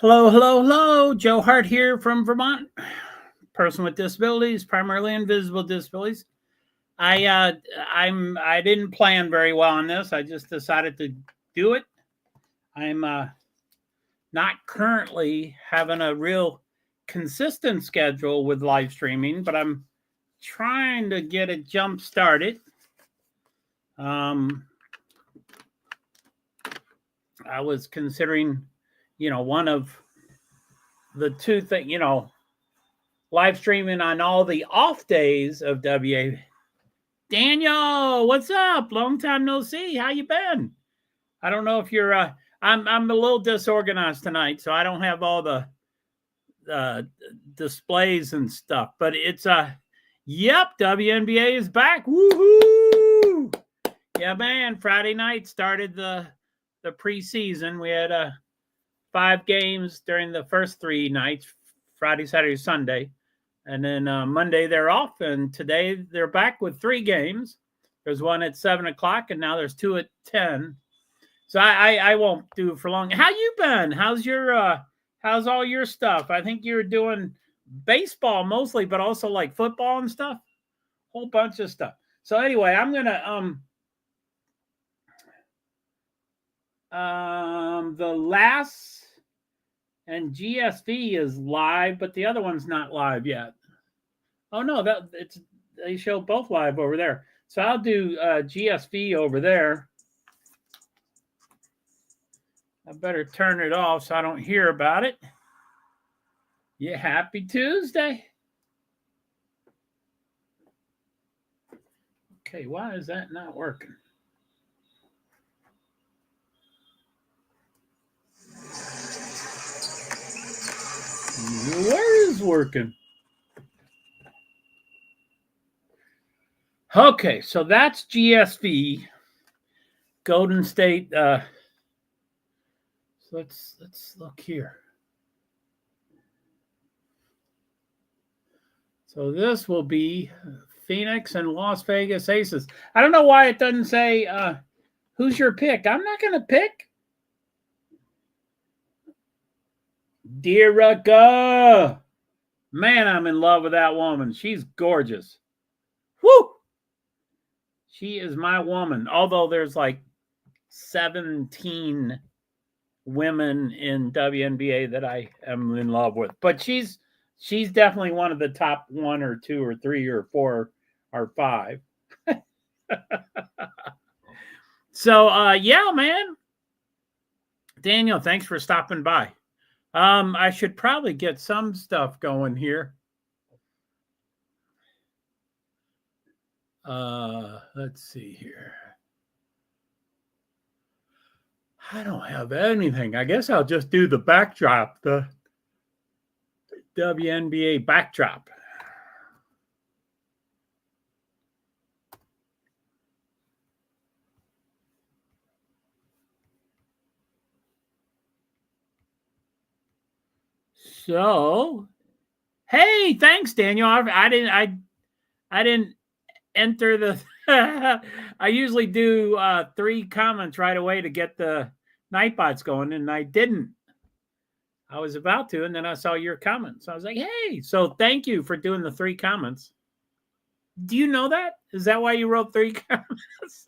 Hello, hello, hello. JoeHart here from Vermont. Person with disabilities, primarily invisible disabilities. I didn't plan very well on this. I just decided to do it. I'm not currently having a real consistent schedule with live streaming, but I'm trying to get it jump started. I was considering, one of the two things, live streaming on all the off days of WA. Daniel, what's up? Long time no see. How you been? I don't know if you're. I'm a little disorganized tonight, so I don't have all the displays and stuff. But it's yep, WNBA is back. Woohoo! Yeah, man. Friday night started the preseason. We had 5 games during the first 3 nights: Friday, Saturday, Sunday. And then Monday they're off, and today they're back with 3 games. There's one at 7 o'clock, and now there's 2 at 10. So I won't do it for long. How you been? How's all your stuff? I think you're doing baseball mostly, but also like football and stuff. Whole bunch of stuff. So anyway, I'm gonna the LASvGSV is live, but the other one's not live yet. Oh no, they show both live over there. So I'll do GSV over there. I better turn it off so I don't hear about it. Yeah, happy Tuesday. Okay, why is that not working? Where is working? Okay, so that's GSV, Golden State. So let's look here. So this will be Phoenix and Las Vegas Aces. I don't know why it doesn't say who's your pick. I'm not going to pick. Derica. Man, I'm in love with that woman. She's gorgeous. Woo! She is my woman. Although there's like 17 women in WNBA that I am in love with. But she's definitely one of the top 1 or 2 or 3 or 4 or 5. So yeah, man. Daniel, thanks for stopping by. I should probably get some stuff going here. Let's see here. I don't have anything. I guess I'll just do the backdrop, the WNBA backdrop. So, hey, thanks, Daniel. I didn't enter the. I usually do 3 comments right away to get the Nightbots going, and I didn't. I was about to, and then I saw your comments. So I was like, hey, so thank you for doing the 3 comments. Do you know that? Is that why you wrote 3 comments?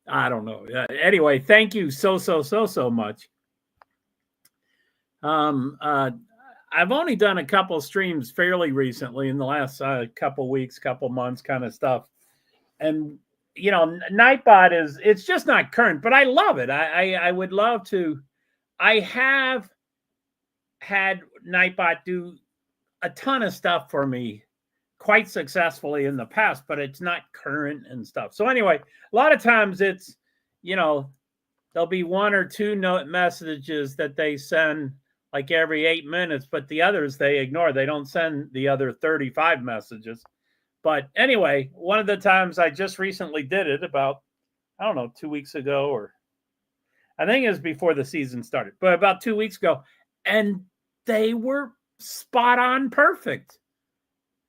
I don't know. Anyway, thank you so much. I've only done a couple streams fairly recently in the last couple weeks, couple months kind of stuff. And, Nightbot it's just not current, but I love it. I would love to. I have had Nightbot do a ton of stuff for me quite successfully in the past, but it's not current and stuff. So anyway, a lot of times it's, there'll be 1 or 2 note messages that they send like every 8 minutes, but the others they ignore. They don't send the other 35 messages. But anyway, one of the times I just recently did it about, 2 weeks ago, or I think it was before the season started, but about 2 weeks ago, and they were spot on perfect.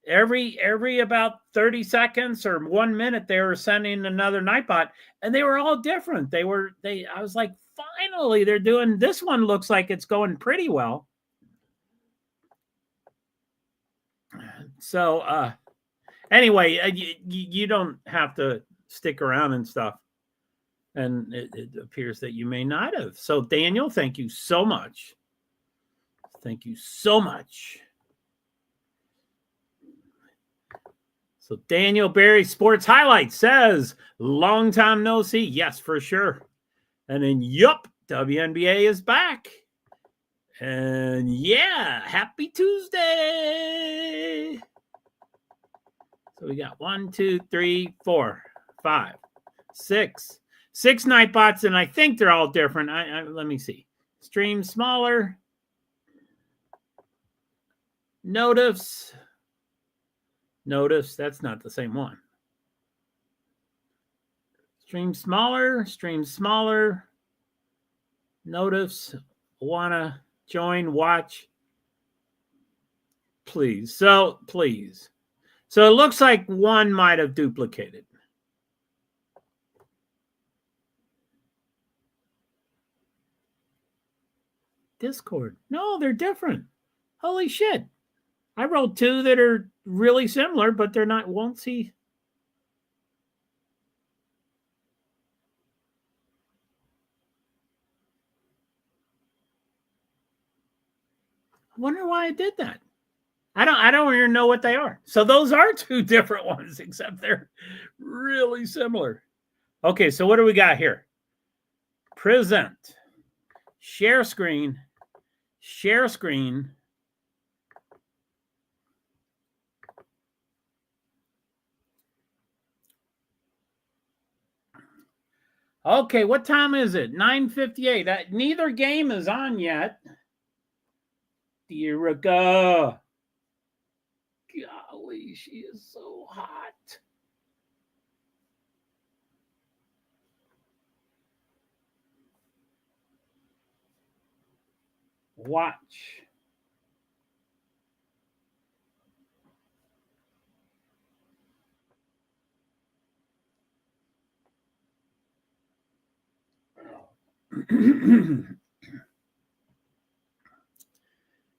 Every about 30 seconds or 1 minute, they were sending another Nightbot, and they were all different. I was like finally, they're doing, this one looks like it's going pretty well. So, anyway, you don't have to stick around and stuff. And it appears that you may not have. So, Daniel, thank you so much. Thank you so much. So, Daniel Berry Sports Highlights says, long time no see. Yes, for sure. And then, yup, WNBA is back. And yeah, happy Tuesday. So we got 1, 2, 3, 4, 5, 6 Nightbots, and I think they're all different. Let me see. Stream smaller. Notice, that's not the same one. Stream smaller. Notice, wanna join, watch, please. So please. So it looks like one might have duplicated. Discord. No, they're different. Holy shit. I wrote 2 that are really similar, but they're not, won't see. I wonder why I did that. I don't even know what they are. So those are 2 different ones, except they're really similar. Okay, so what do we got here? Present. Share screen. Share screen. Okay, what time is it? 9:58. Neither game is on yet. Dirica. Golly, she is so hot. Watch.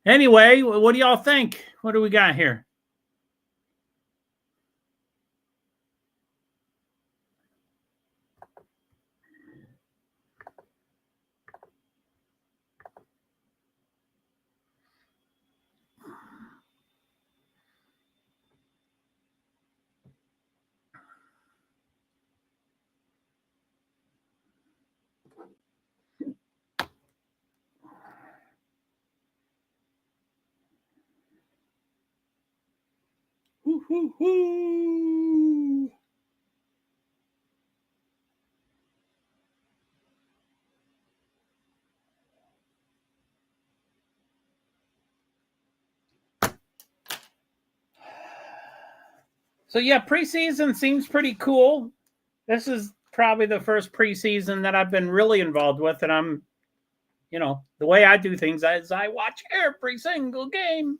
Anyway, what do y'all think? What do we got here? Woo-hoo-hoo. So yeah, preseason seems pretty cool. This is probably the first preseason that I've been really involved with, and I'm, the way I do things is I watch every single game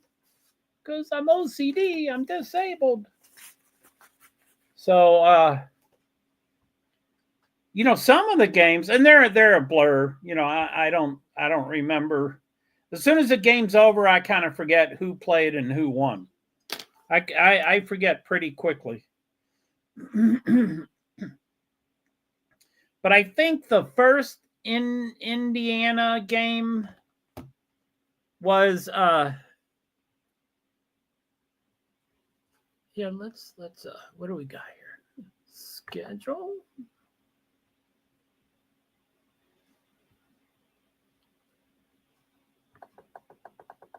because I'm OCD, I'm disabled. So some of the games, and they're a blur. I don't remember. As soon as the game's over, I kind of forget who played and who won. I forget pretty quickly. But I think the first in Indiana game was let's what do we got here? Schedule.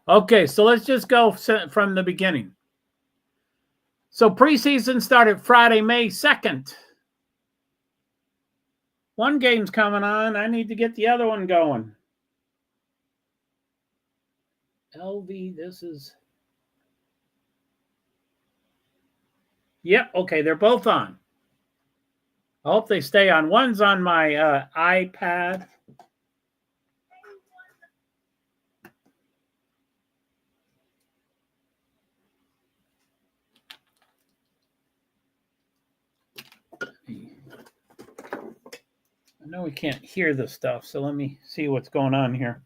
Okay, so let's just go from the beginning. So preseason started Friday, May 2nd. One game's coming on. I need to get the other one going. LV, this is... Yep, okay, they're both on. I hope they stay on. One's on my iPad. know we can't hear this stuff, so let me see what's going on here.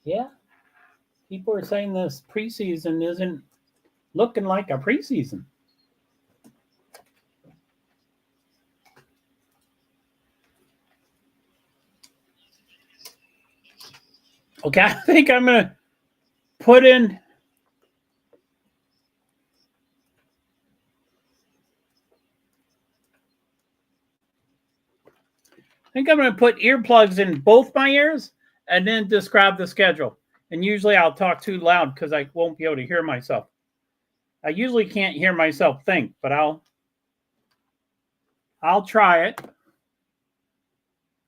Yeah, people are saying this preseason isn't looking like a preseason. Okay, I think I'm going to put in. I think I'm going to put earplugs in both my ears and then describe the schedule. And usually I'll talk too loud because I won't be able to hear myself. I usually can't hear myself think, but I'll try it.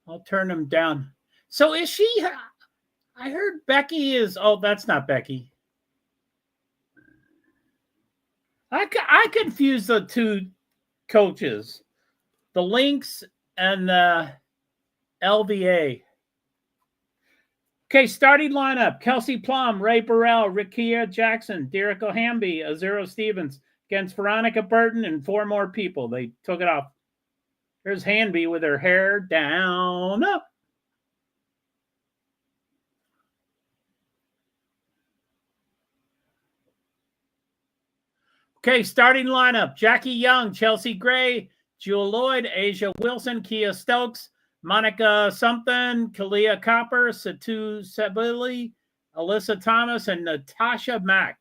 I'll turn them down. So is she? I heard Becky is. Oh, that's not Becky. I confuse the two coaches, the Lynx and the LVA. Okay, starting lineup: Kelsey Plum, Ray Burrell, Rikia Jackson, Derek Ohamby, Azuro Stevens against Veronica Burton and 4 more people. They took it off. There's Hanby with her hair down up. Okay, starting lineup: Jackie Young, Chelsea Gray, Jewel Lloyd, Asia Wilson, Kia Stokes, Monica Something, Kalia Copper, Satu Sebili, Alyssa Thomas, and Natasha Mack.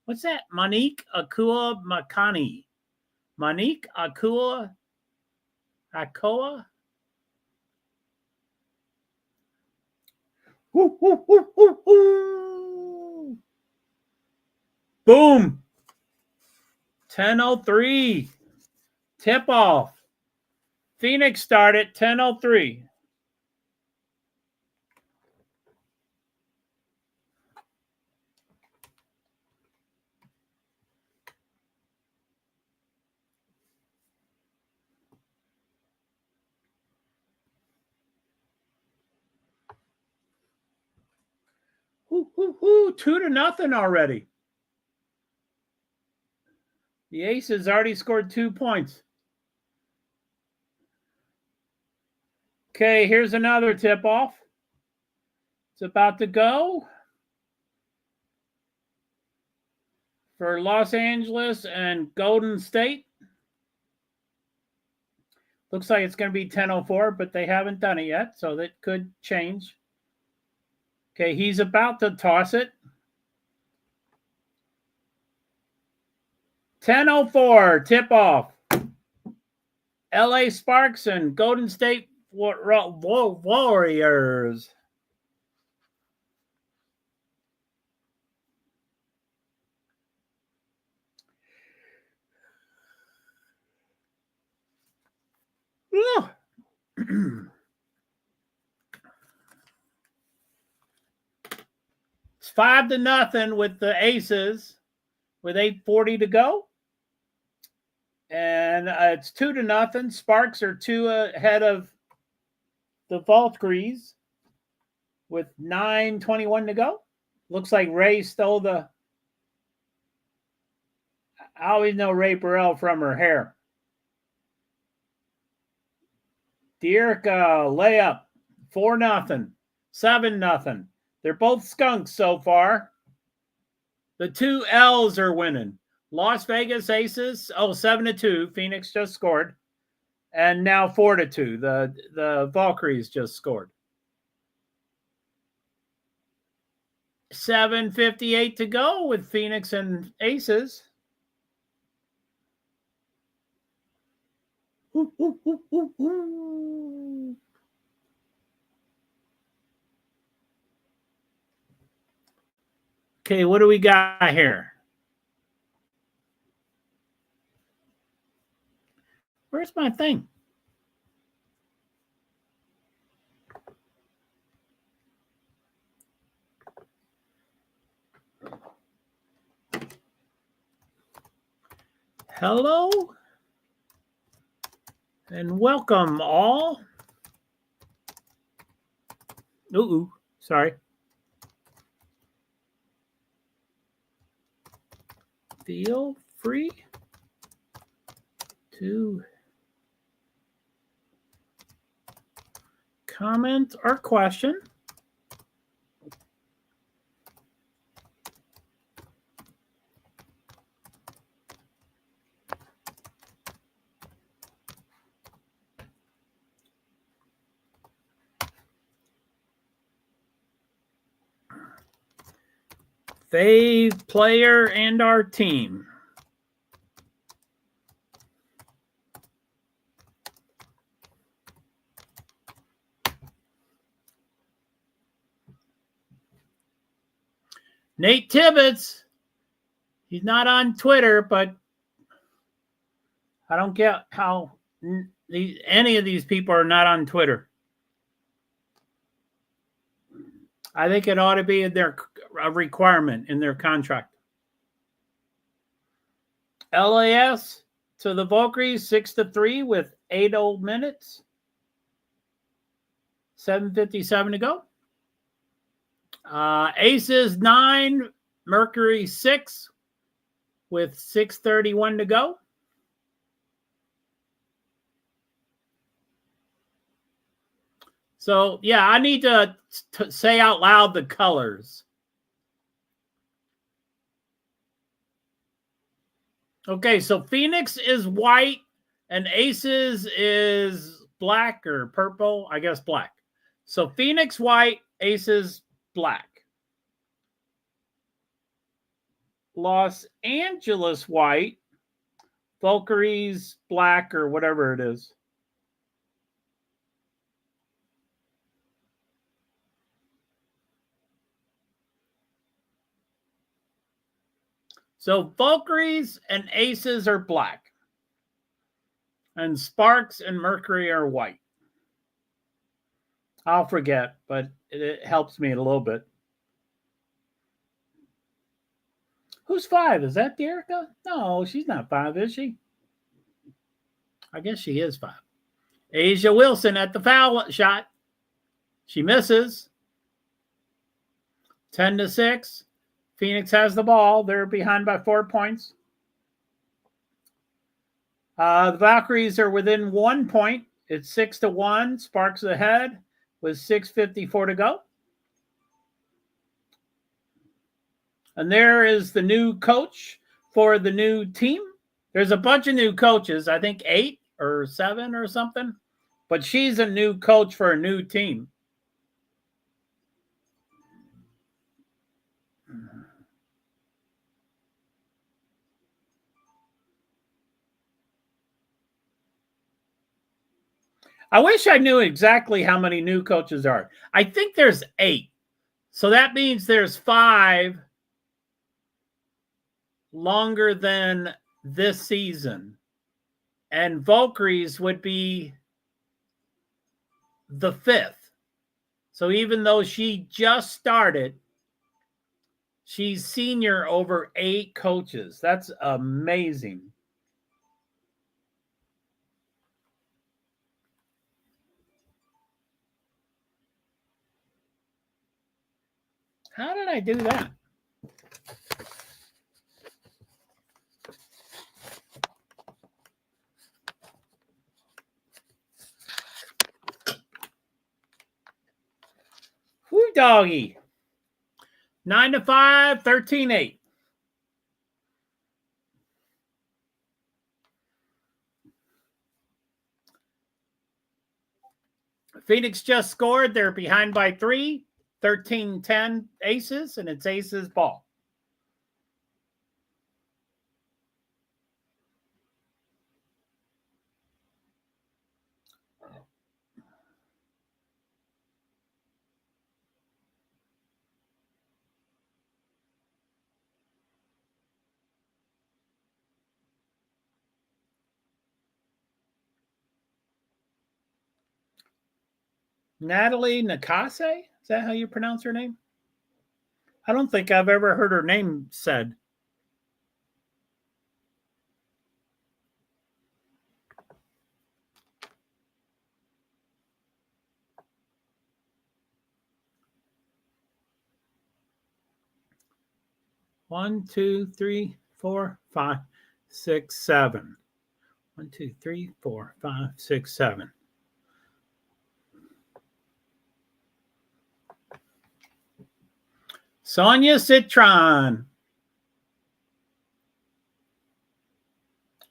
What's that? Monique Akua Makani. Monique Akoa? Woo, woo, woo, woo, woo. Boom. 10:03. Tip off. Phoenix started 10:03. Woo, woo, woo. 2-0 already. The Aces already scored 2 points. Okay, here's another tip-off. It's about to go for Los Angeles and Golden State. Looks like it's going to be 10:04, but they haven't done it yet, so that could change. Okay, he's about to toss it. 10:04, tip-off. LA Sparks and Golden State Warriors. It's 5-0 with the Aces with 8:40 to go. And it's 2-0. Sparks are 2 ahead of the Valkyries with 9:21 to go. Looks like Ray stole the. I always know Ray Burrell from her hair. Dierka layup, 4-0, 7-0. They're both skunks so far. The 2 L's are winning. Las Vegas Aces, 7-2. Phoenix just scored. And now 4-2. The Valkyries just scored. 7:58 to go with Phoenix and Aces. Ooh, ooh, ooh, ooh, ooh. Okay, what do we got here? Where's my thing? Hello and welcome all. Ooh, sorry. Feel free to comment or question. Fave player and our team. Nate Tibbetts. He's not on Twitter, but I don't get how any of these people are not on Twitter. I think it ought to be a requirement in their contract. LAS to the Valkyries 6-3 with 8 minutes. 7:57 to go. Aces 9, Mercury 6 with 6:31 to go. So, yeah, I need to say out loud the colors. Okay, so Phoenix is white and Aces is black or purple. I guess black. So Phoenix white, Aces black. Los Angeles white, Valkyries black or whatever it is. So Valkyries and Aces are black. And Sparks and Mercury are white. I'll forget, but it helps me a little bit. Who's 5? Is that Derica? No, she's not 5, is she? I guess she is 5. Asia Wilson at the foul shot. She misses. 10-6. Phoenix has the ball. They're behind by 4 points. The Valkyries are within 1 point. It's 6-1. Sparks ahead with 6:54 to go. And there is the new coach for the new team. There's a bunch of new coaches, I think 8 or 7 or something. But she's a new coach for a new team. I wish I knew exactly how many new coaches are. I think there's 8. So that means there's 5 longer than this season. And Valkyries would be the 5th. So even though she just started, she's senior over 8 coaches. That's amazing. How did I do that? Woo doggy. 9-5, 13-8. Phoenix just scored. They're behind by 3. 13-10 Aces, and it's Aces ball. Natalie Nakase? Is that how you pronounce her name? I don't think I've ever heard her name said. One, two, three, four, five, six, seven. 1, 2, 3, 4, 5, 6, 7. Sonia Citron.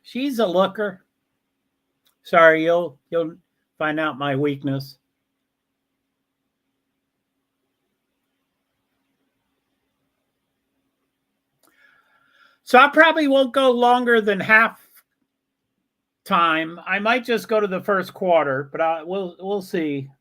She's a looker. Sorry, you'll find out my weakness. So I probably won't go longer than half time. I might just go to the first quarter, but we'll see.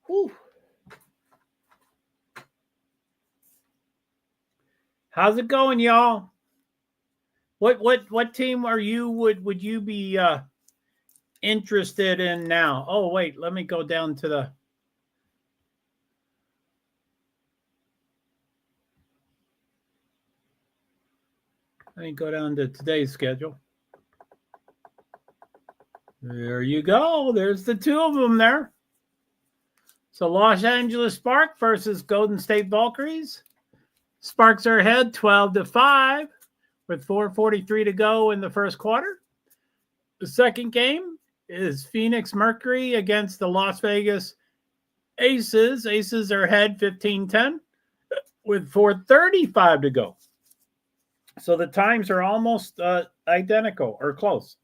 Whew. How's it going, y'all? What team are you would you be interested in now? Oh wait, let me go down to the. Let me go down to today's schedule. There you go. There's the two of them there. So Los Angeles Sparks versus Golden State Valkyries. Sparks are ahead 12-5 with 4:43 to go in the first quarter. The second game is Phoenix Mercury against the Las Vegas Aces. Aces are ahead 15-10 with 4:35 to go. So the times are almost identical or close.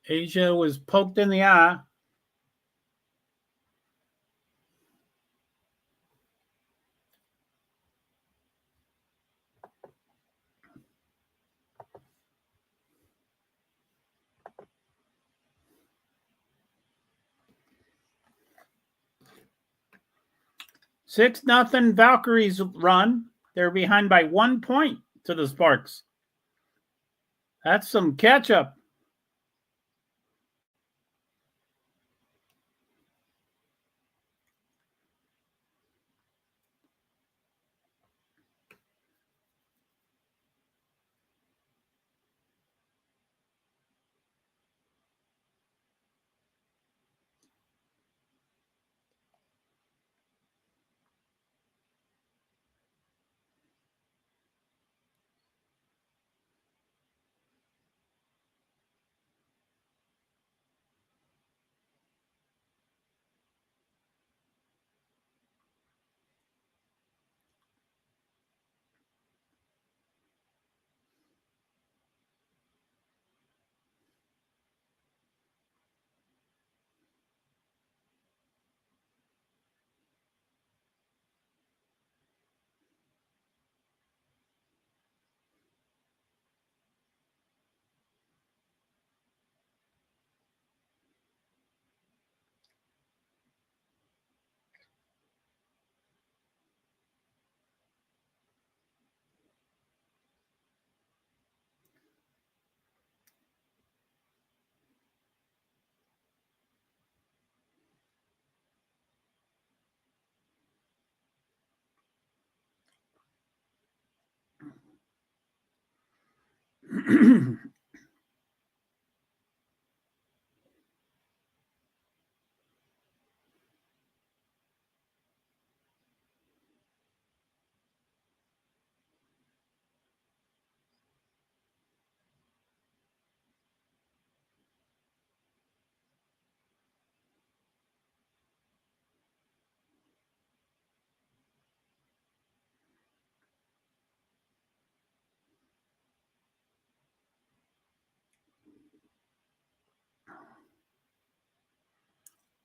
Asia was poked in the eye. Six nothing Valkyries run. They're behind by 1 point to the Sparks. That's some catch up.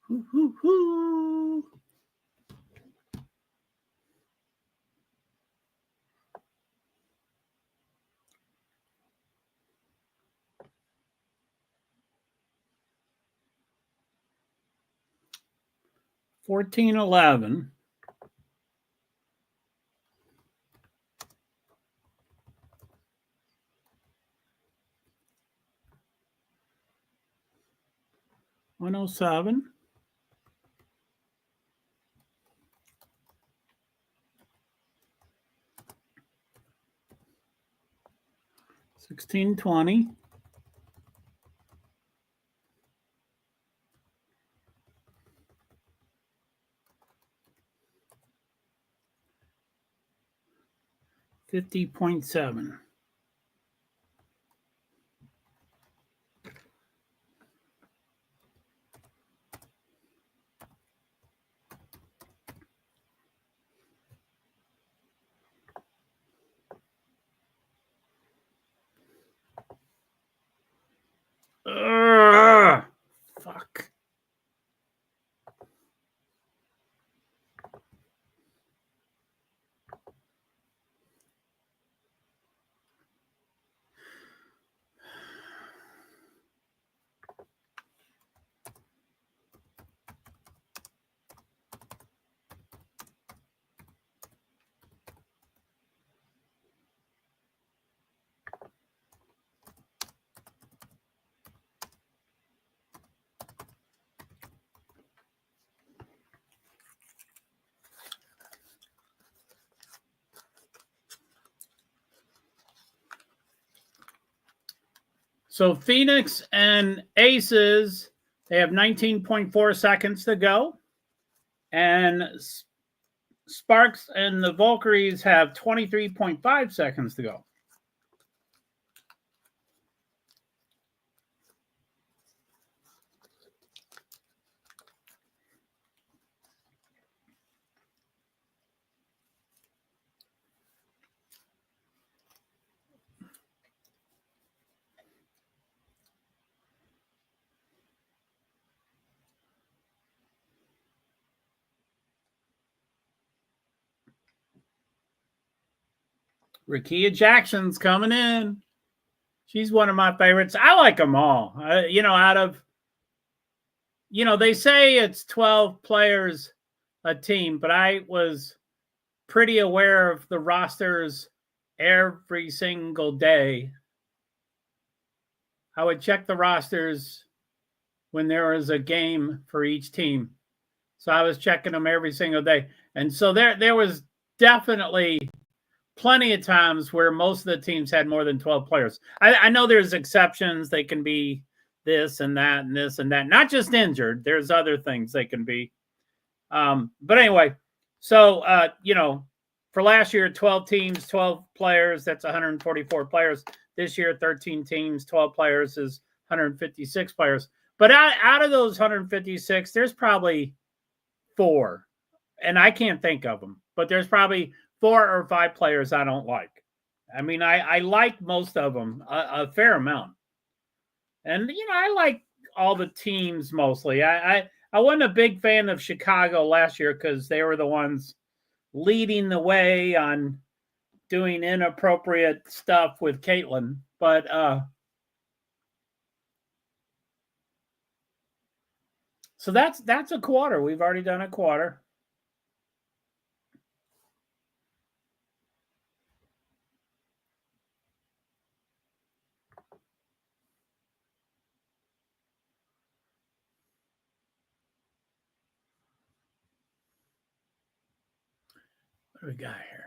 Hoo, hoo, hoo. $14-11. $107. $16.20. $50.7. Fuck. So Phoenix and Aces, they have 19.4 seconds to go. And Sparks and the Valkyries have 23.5 seconds to go. Rakia Jackson's coming in. She's one of my favorites. I like them all. Out of, they say it's 12 players a team, but I was pretty aware of the rosters every single day. I would check the rosters when there was a game for each team. So I was checking them every single day. And so there was definitely plenty of times where most of the teams had more than 12 players. I know there's exceptions. They can be this and that and this and that. Not just injured. There's other things they can be. But anyway, so, for last year, 12 teams, 12 players, that's 144 players. This year, 13 teams, 12 players is 156 players. But out of those 156, there's probably 4, and I can't think of them, but there's probably 4 or 5 players I don't like. I mean, I like most of them a fair amount. And, I like all the teams mostly. I wasn't a big fan of Chicago last year because they were the ones leading the way on doing inappropriate stuff with Caitlin. But so that's a quarter. We've already done a quarter. What do we got here?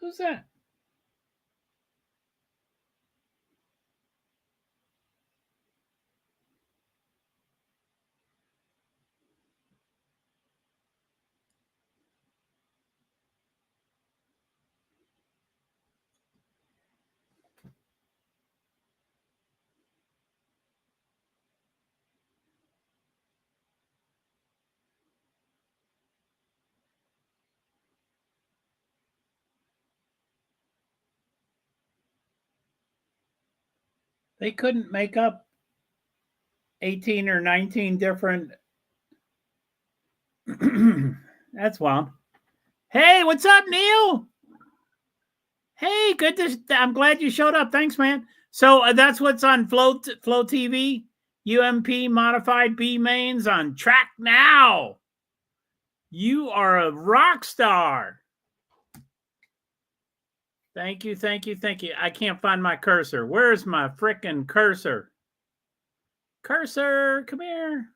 Who's that? They couldn't make up 18 or 19 different. That's wild. Hey, what's up, Neil? Hey, I'm glad you showed up. Thanks, man. So that's what's on Flow TV, UMP modified B mains on track now. You are a rock star. Thank you. I can't find my cursor. Where's my frickin' cursor? Cursor, come here.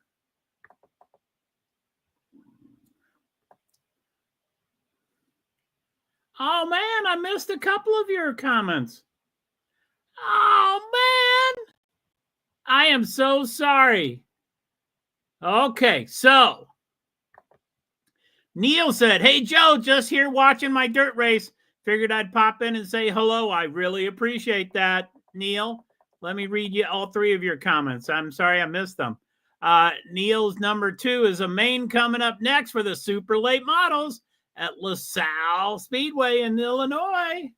Oh, man, I missed a couple of your comments. Oh, man. I am so sorry. Okay, so Neil said, hey, Joe, just here watching my dirt race. Figured I'd pop in and say hello. I really appreciate that, Neil. Let me read you all 3 of your comments. I'm sorry I missed them. Neil's number 2 is a main coming up next for the super late models at LaSalle Speedway in Illinois.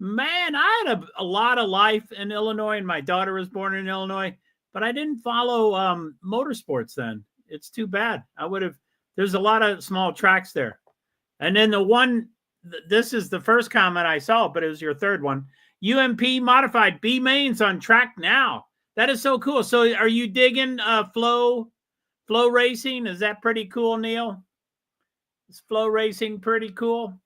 Man, I had a lot of life in Illinois, and my daughter was born in Illinois, but I didn't follow motorsports then. It's too bad. I would have. There's a lot of small tracks there. And then the one, this is the first comment I saw, but it was your third one. UMP modified B mains on track now. That is so cool. So are you digging flow racing? Is that pretty cool, Neil? Is flow racing pretty cool?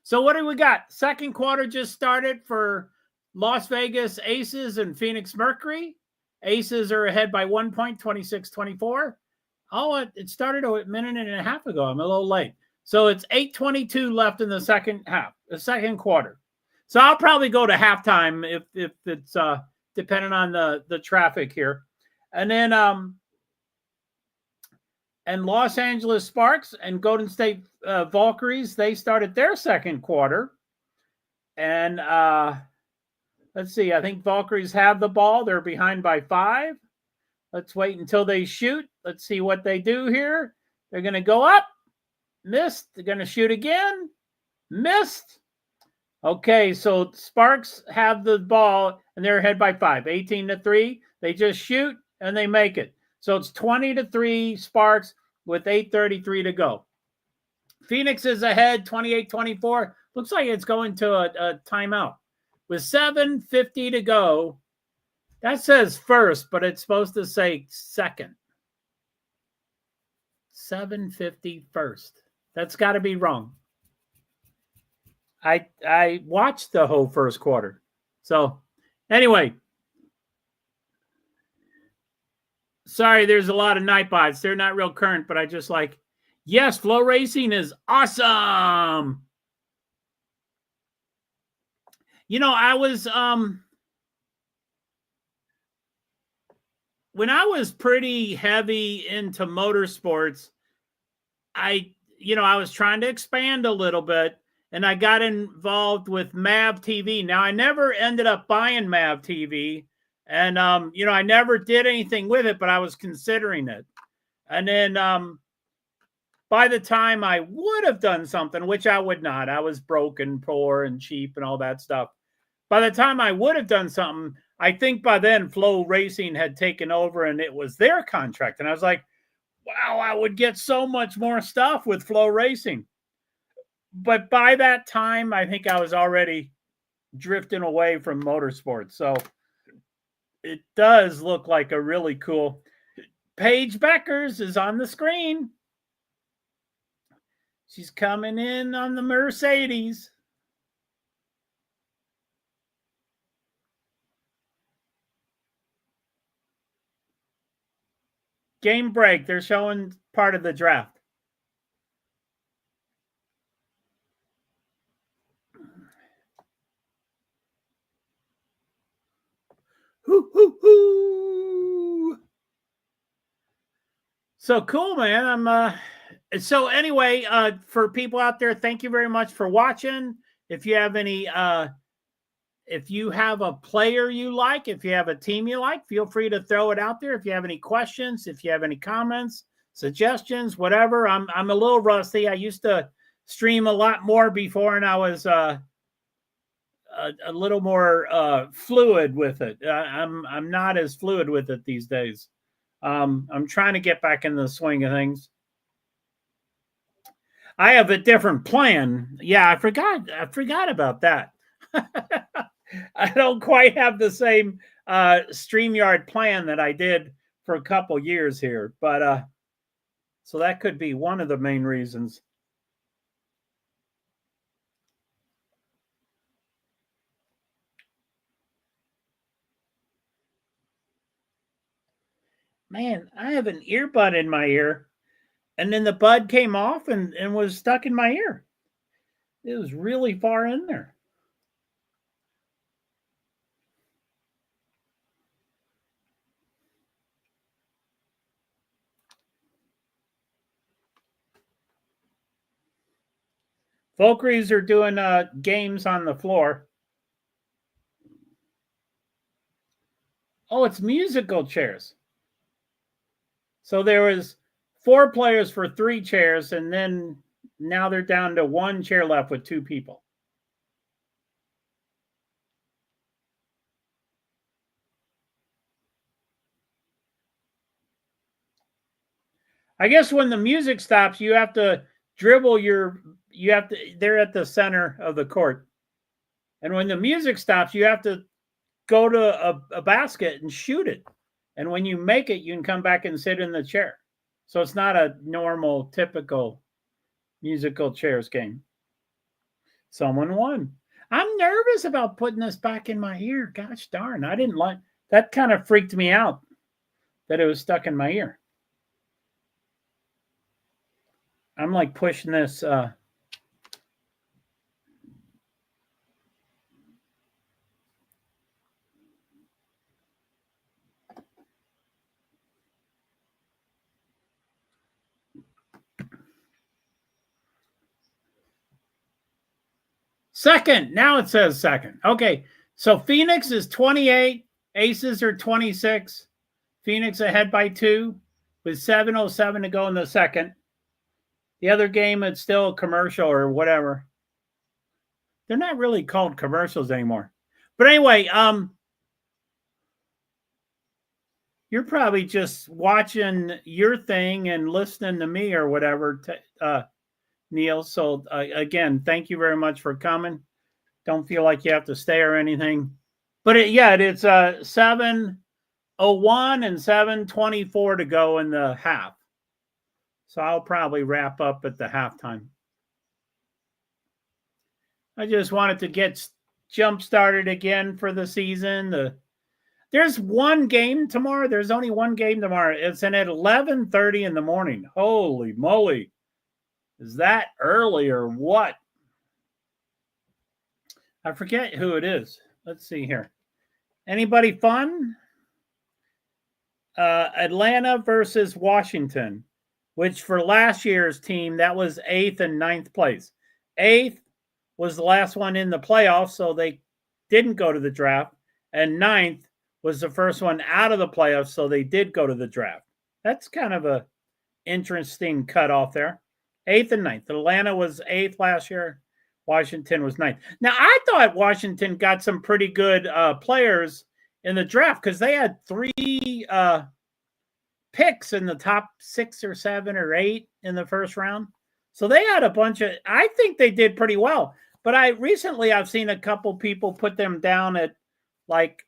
So what do we got? Second quarter just started for Las Vegas Aces and Phoenix Mercury. Aces are ahead by 1 point, 26-24. Oh, it started a minute and a half ago. I'm a little late. So it's 8:22 left in the second quarter. So I'll probably go to halftime if it's depending on the traffic here. And then and Los Angeles Sparks and Golden State Valkyries, they started their second quarter. And let's see, I think Valkyries have the ball. They're behind by 5. Let's wait until they shoot. Let's see what they do here. They're going to go up. Missed. They're going to shoot again. Missed. Okay, so Sparks have the ball, and they're ahead by 5. 18-3. They just shoot, and they make it. So it's 20-3 Sparks with 8:33 to go. Phoenix is ahead, 28-24. Looks like it's going to a timeout. With 7:50 to go, that says first, but it's supposed to say second. 7:50 first. That's got to be wrong. I watched the whole first quarter. So anyway, sorry, there's a lot of Nightbots. They're not real current, but I just like, yes, flow racing is awesome. You know, I was when I was pretty heavy into motorsports, I was trying to expand a little bit, and I got involved with MAV TV. Now, I never ended up buying MAV TV, and I never did anything with it, but I was considering it. And then by the time I would have done something, which I would not, I was broke and poor and cheap and all that stuff. By the time I would have done something, I think by then Flow Racing had taken over and it was their contract. And I was like, wow, I would get so much more stuff with Flow Racing. But by that time, I think I was already drifting away from motorsports. So it does look like a really cool. Paige Beckers is on the screen. She's coming in on the Mercedes. Game break. They're showing part of the draft. Hoo, hoo, hoo. So cool, man. So anyway, for people out there, thank you very much for watching. If you have any, if you have a player you like, if you have a team you like, feel free to throw it out there. If you have any questions, if you have any comments, suggestions, whatever. I'm a little rusty. I used to stream a lot more before, and I was a little more fluid with it. I'm not as fluid with it these days. I'm trying to get back in the swing of things. I have a different plan. Yeah, I forgot about that. I don't quite have the same StreamYard plan that I did for a couple years here, but so that could be one of the main reasons. Man, I have an earbud in my ear, and then the bud came off and was stuck in my ear. It was really far in there. Valkyries are doing games on the floor. Oh, it's musical chairs. So there was 4 players for 3 chairs, and then now they're down to 1 chair left with 2 people. I guess when the music stops, you have to dribble they're at the center of the court. And when the music stops, you have to go to a basket and shoot it. And when you make it, you can come back and sit in the chair. So it's not a normal, typical musical chairs game. Someone won. I'm nervous about putting this back in my ear. Gosh darn, I didn't like that. Kind of freaked me out that it was stuck in my ear. I'm like pushing this. Second. Now it says second. Okay. So Phoenix is 28. Aces are 26. Phoenix ahead by 2 with 7:07 to go in the second. The other game, it's still a commercial or whatever. They're not really called commercials anymore. But anyway, you're probably just watching your thing and listening to me or whatever, Neil. So again, thank you very much for coming. Don't feel like you have to stay or anything. But it's 7:01 and 7:24 to go in the half. So I'll probably wrap up at the halftime. I just wanted to get jump started again for the season. There's one game tomorrow. There's only one game tomorrow. It's at 11:30 in the morning. Holy moly. Is that early or what? I forget who it is. Let's see here. Anybody fun? Atlanta versus Washington, which for last year's team, that was 8th and 9th place. 8th was the last one in the playoffs, so they didn't go to the draft. And 9th was the first one out of the playoffs, so they did go to the draft. That's kind of a interesting cutoff there. 8th and 9th. Atlanta was 8th last year. Washington was 9th. Now, I thought Washington got some pretty good players in the draft because they had 3 picks in the top 6 or 7 or 8 in the first round. So they had a bunch of, I think they did pretty well. But I've seen a couple people put them down at like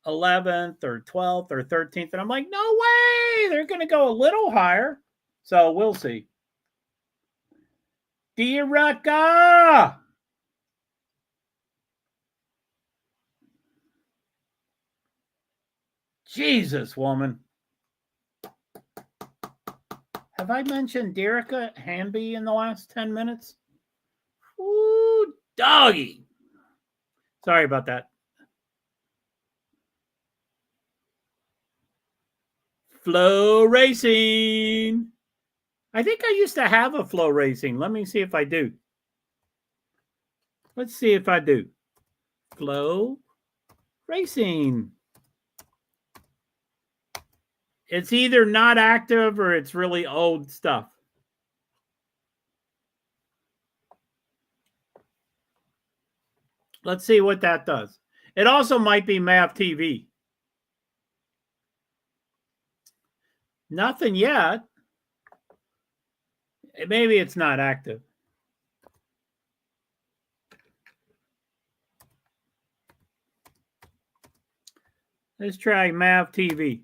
11th or 12th or 13th. And I'm like, no way. They're going to go a little higher. So we'll see. Diraka. Jesus, woman. Have I mentioned Derica Hanby in the last 10 minutes? Ooh, doggy. Sorry about that. Flow Racing. I think I used to have a Flow Racing. Let me see if I do. Let's see if I do. Flow Racing. It's either not active or it's really old stuff. Let's see what that does. It also might be Mav TV. Nothing yet. Maybe it's not active. Let's try Mav TV.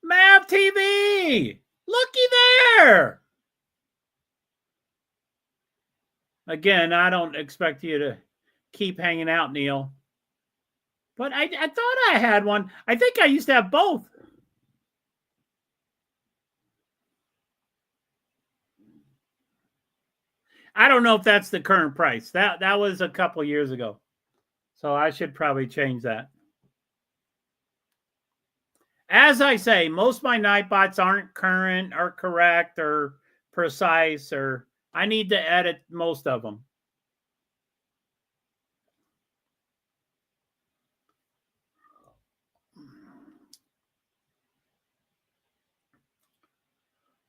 Mav TV! Looky there! Again, I don't expect you to keep hanging out, Neil. But I thought I had one. I think I used to have both. I don't know if that's the current price. That was a couple years ago. So I should probably change that. As I say, most of my Nightbots aren't current or correct or precise, or I need to edit most of them.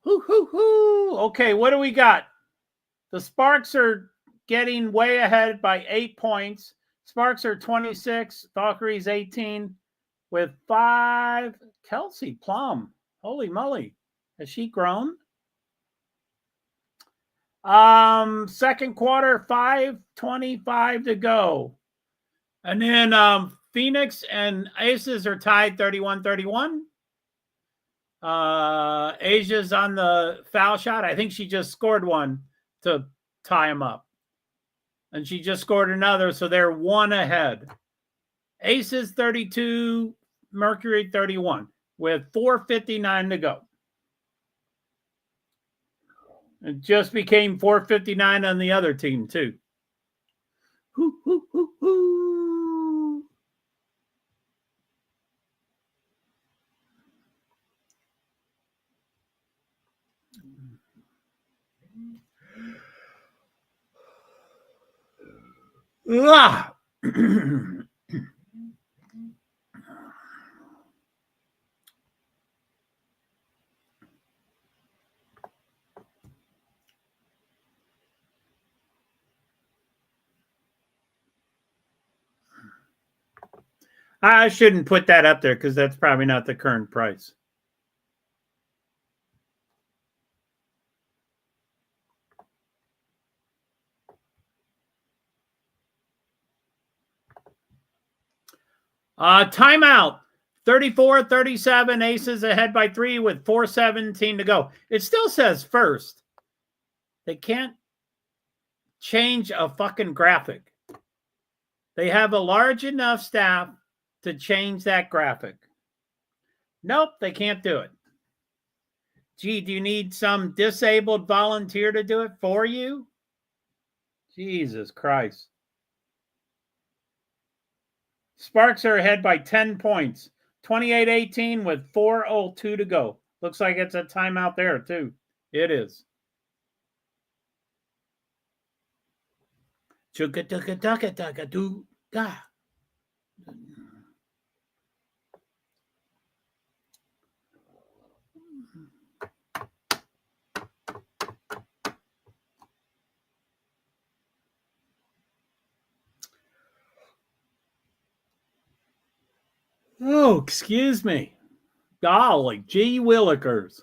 Hoo, hoo, hoo. Okay, what do we got? The Sparks are getting way ahead by 8 points. Sparks are 26. Valkyrie's 18 with 5. Kelsey Plum. Holy moly. Has she grown? Second quarter, 5:25 to go. And then Phoenix and Aces are tied 31-31. Asia's on the foul shot. I think she just scored one to tie them up. And she just scored another, so they're one ahead. Aces 32, Mercury 31 with 4:59 to go. It just became 4:59 on the other team, too. Hoo, hoo, hoo, hoo. Ah. I shouldn't put that up there because that's probably not the current price. Timeout. 34-37. Aces ahead by 3 with 4:17 to go. It still says first. They can't change a fucking graphic. They have a large enough staff to change that graphic. Nope, they can't do it. Gee, do you need some disabled volunteer to do it for you? Jesus Christ. Sparks are ahead by 10 points. 28-18 with 4:02 to go. Looks like it's a timeout there, too. It is. Oh, excuse me. Golly, gee willikers.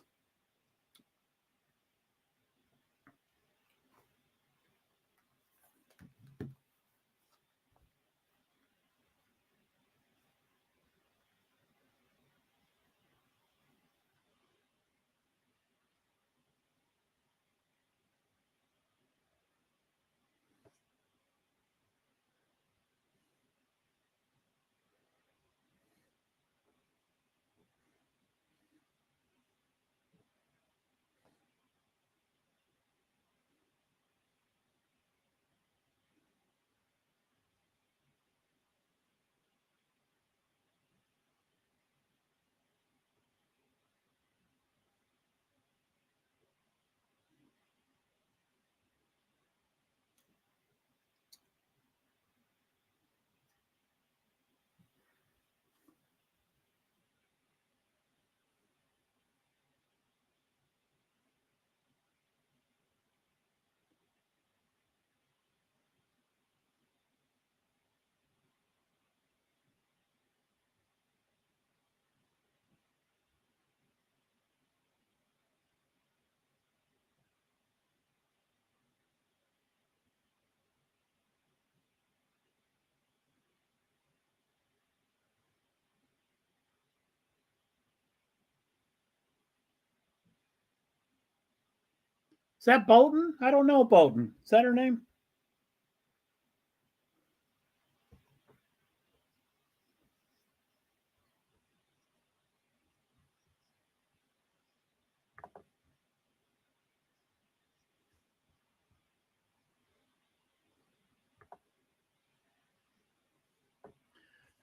Is that Bolton? I don't know Bolton. Is that her name?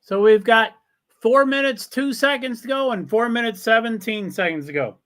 So we've got 4 minutes, 2 seconds to go and 4 minutes, 17 seconds to go.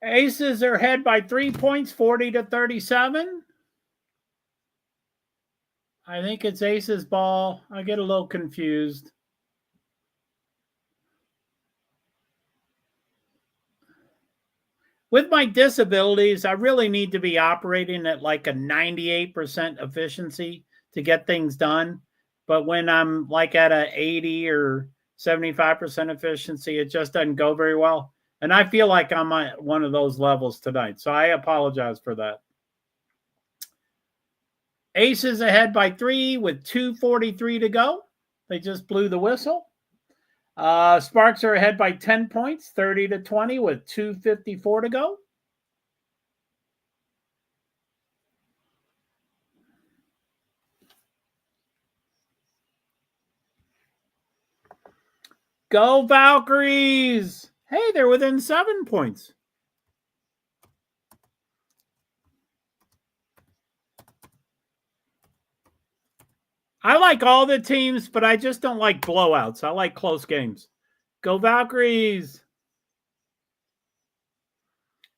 Aces are ahead by 3 points, 40-37. I think it's Aces ball. I get a little confused. With my disabilities, I really need to be operating at like a 98% efficiency to get things done. But when I'm like at a 80 or 75% efficiency, it just doesn't go very well. And I feel like I'm at one of those levels tonight. So I apologize for that. Aces ahead by 3 with 2:43 to go. They just blew the whistle. Sparks are ahead by 10 points, 30-20 with 2:54 to go. Go Valkyries! Hey, they're within 7 points. I like all the teams, but I just don't like blowouts. I like close games. Go Valkyries!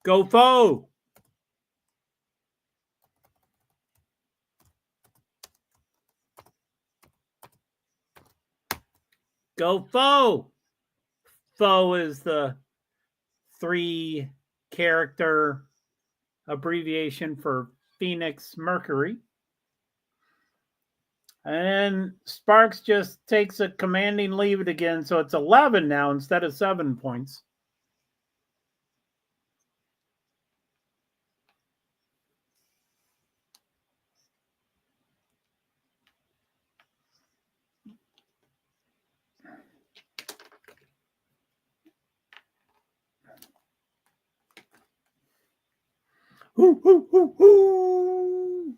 Go Foe! Go Foe! Foe is the 3-character abbreviation for Phoenix Mercury. And Sparks just takes a commanding lead again, so it's 11 now instead of 7 points. Hoo, hoo, hoo, hoo.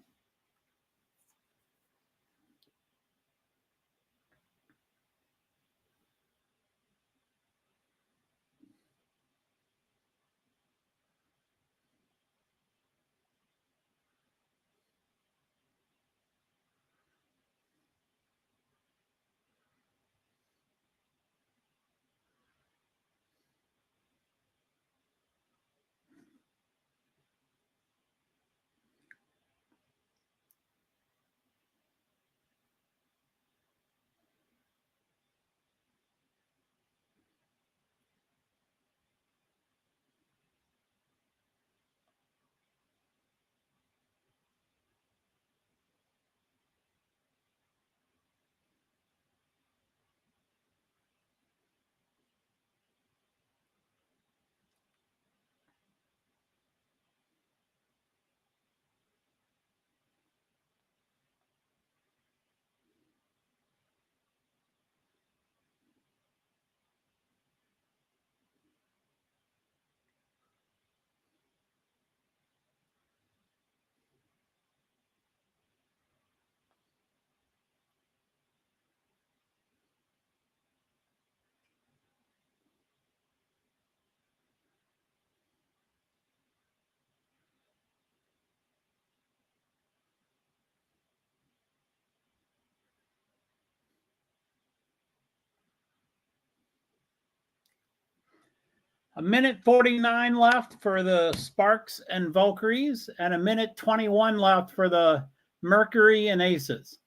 A minute 49 left for the Sparks and Valkyries, and a minute 21 left for the Mercury and Aces.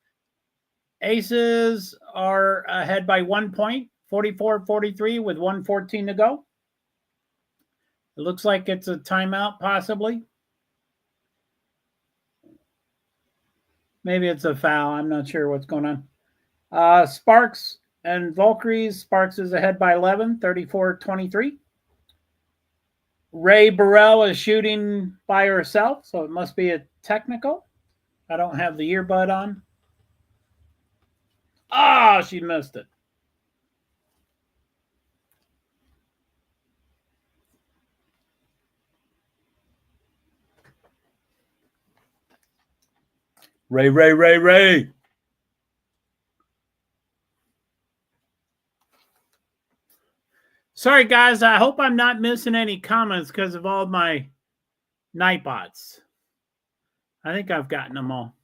Aces are ahead by 1 point, 44-43 with 1:14 to go. It looks like it's a timeout, possibly. Maybe it's a foul. I'm not sure what's going on. Sparks and Valkyries. Sparks is ahead by 11, 34-23. Ray Burrell is shooting by herself, so it must be a technical. I don't have the earbud on. Ah, she missed it. Ray. Sorry, guys. I hope I'm not missing any comments because of all my Nightbots. I think I've gotten them all.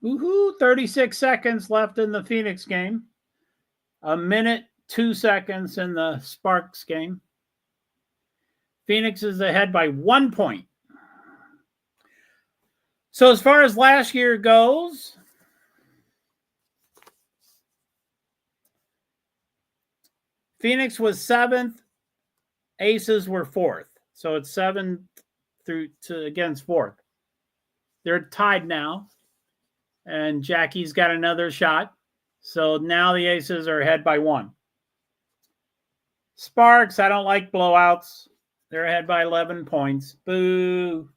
Woohoo, 36 seconds left in the Phoenix game. 1 minute, 2 seconds in the Sparks game. Phoenix is ahead by 1 point. So as far as last year goes, Phoenix was 7th, Aces were 4th. So it's 7 against 4th. They're tied now. And Jackie's got another shot. So now the Aces are ahead by 1. Sparks, I don't like blowouts. They're ahead by 11 points. Boo.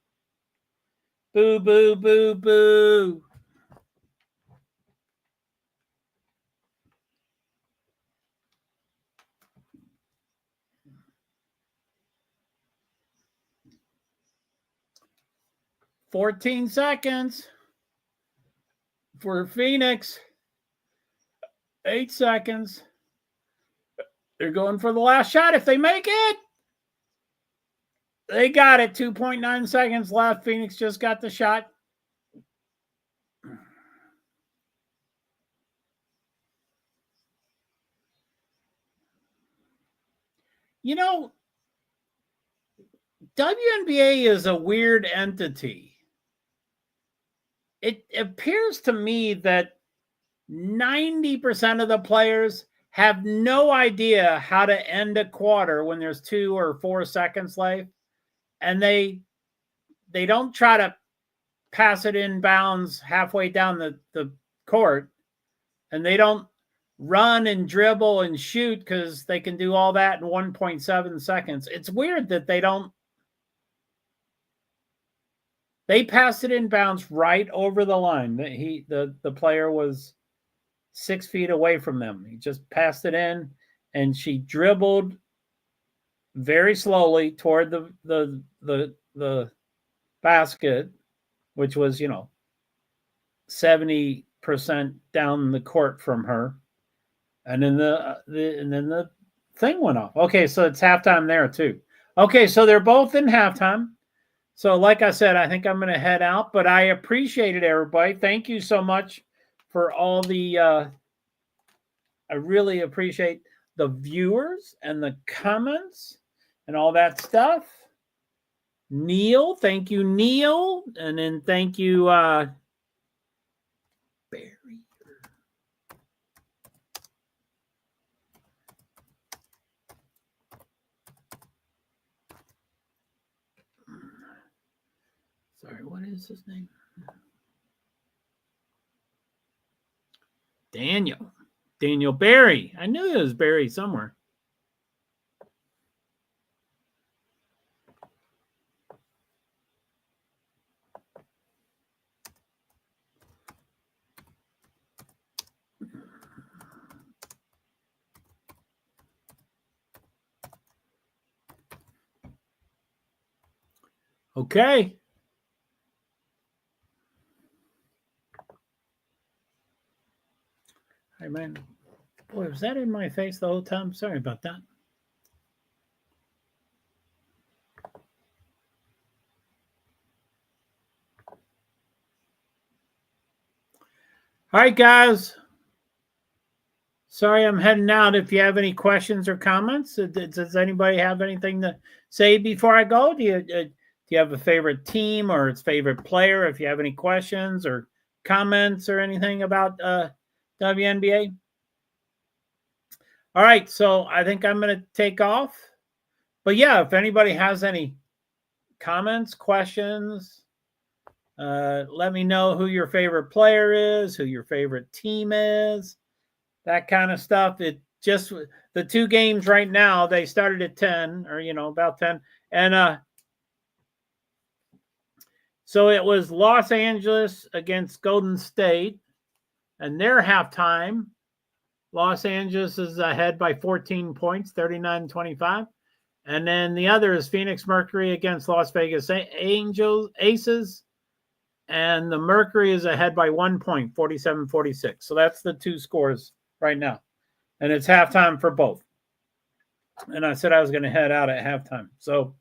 Boo, boo, boo, boo. "14 seconds for Phoenix. 8 seconds. They're going for the last shot. If they make it, they got it. 2.9 seconds left. Phoenix just got the shot. You know, WNBA is a weird entity. It appears to me that 90% of the players have no idea how to end a quarter when there's 2 or 4 seconds left. And they don't try to pass it in bounds halfway down the court. And they don't run and dribble and shoot because they can do all that in 1.7 seconds. It's weird that they don't. They passed it in bounds right over the line. The player was 6 feet away from them. He just passed it in, and she dribbled very slowly toward the basket, which was 70% down the court from her, and then the thing went off. Okay, so it's halftime there too. Okay, so they're both in halftime. So like I said, I think I'm going to head out, but I appreciate it, everybody. Thank you so much for all the, I really appreciate the viewers and the comments and all that stuff. Neil, thank you, Neil. And then thank you, Barry. Sorry, what is his name? Daniel Barry. I knew it was Barry somewhere. Okay. Hey, man. Boy, was that in my face the whole time? Sorry about that. All right, guys. Sorry, I'm heading out. If you have any questions or comments, does anybody have anything to say before I go? Do you have a favorite team or its favorite player? If you have any questions or comments or anything about WNBA. All right, so I think I'm going to take off. But yeah, if anybody has any comments, questions, let me know who your favorite player is, who your favorite team is, that kind of stuff. It just, the 2 games right now, they started at 10 or, about 10. And so it was Los Angeles against Golden State, and their halftime, Los Angeles is ahead by 14 points, 39-25. And then the other is Phoenix Mercury against Las Vegas Aces. And the Mercury is ahead by 1 point, 47-46. So that's the 2 scores right now. And it's halftime for both. And I said I was going to head out at halftime. So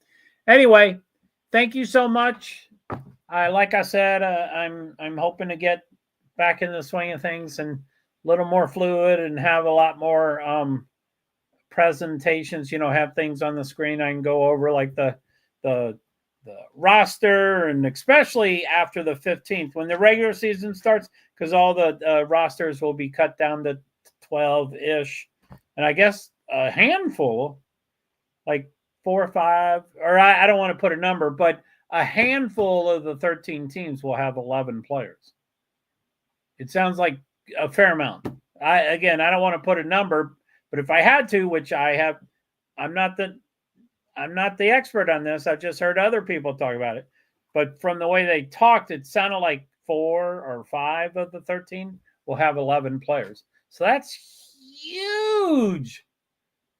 anyway, thank you so much. Like I said, I'm hoping to get back in the swing of things and a little more fluid and have a lot more presentations, have things on the screen I can go over, like the roster, and especially after the 15th when the regular season starts, because all the rosters will be cut down to 12-ish, and I guess a handful, like 4 or 5, or I don't want to put a number, but a handful of the 13 teams will have 11 players. It sounds like a fair amount. I don't want to put a number, but if I had to, which I have, I'm not the expert on this. I've just heard other people talk about it. But from the way they talked, it sounded like 4 or 5 of the 13 will have 11 players. So that's huge.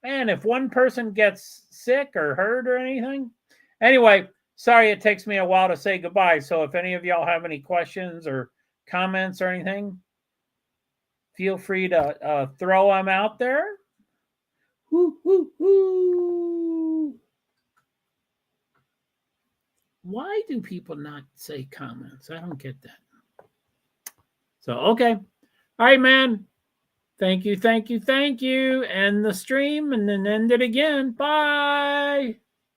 Man, if one person gets sick or hurt or anything. Anyway, sorry it takes me a while to say goodbye. So if any of y'all have any questions or comments or anything, feel free to throw them out there. Woo, woo, woo. Why do people not say comments? I don't get that. So, okay. All right, man. Thank you. End the stream and then end it again. Bye.